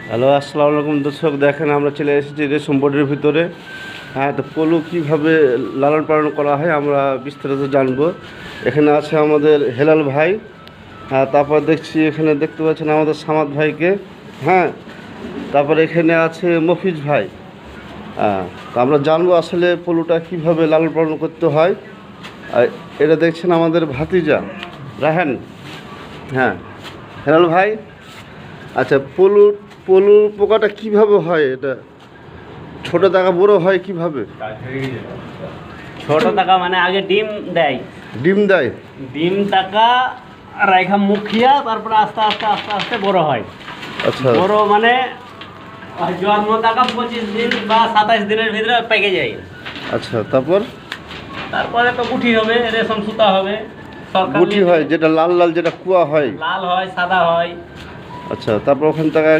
Hello, আসসালামু আলাইকুম দর্শক। দেখেন আমরা চলে এসেছি রেশম বোর্ডের ভিতরে। হ্যাঁ, তো পলু কীভাবে লালন পালন করা হয় আমরা বিস্তারিত জানবো। এখানে আছে আমাদের হেলাল ভাই। হ্যাঁ, তারপর দেখছি এখানে দেখতে পাচ্ছেন আমাদের সামাদ ভাইকে। হ্যাঁ, তারপর এখানে আছে মফিজ ভাই। হ্যাঁ, তো আমরা জানবো আসলে পলুটা কীভাবে লালন পালন করতে হয়। আর এটা দেখছেন আমাদের ভাতিজা রাহান। হ্যাঁ, হেলাল ভাই। আচ্ছা, পলু পোকাটা কিভাবে হয়? এটা ছোট টাকা বড় হয় কিভাবে? ছোট টাকা মানে আগে ডিম দেয়। ডিম দেয়? ডিম টাকা রাইখা মুখিয়া তারপরে আস্তে আস্তে আস্তে আস্তে বড় হয়। আচ্ছা, বড় মানে জন্ম টাকা 25 দিন বা 27 দিনের ভিতরে পেকে যায়। আচ্ছা, তারপরে তো গুঠি হবে, রেশম সুতা হবে। সরকার গুটি হয়, যেটা লাল লাল যেটা কুয়া হয়। লাল হয়, সাদা হয়। আচ্ছা, তারপর ওখান থেকে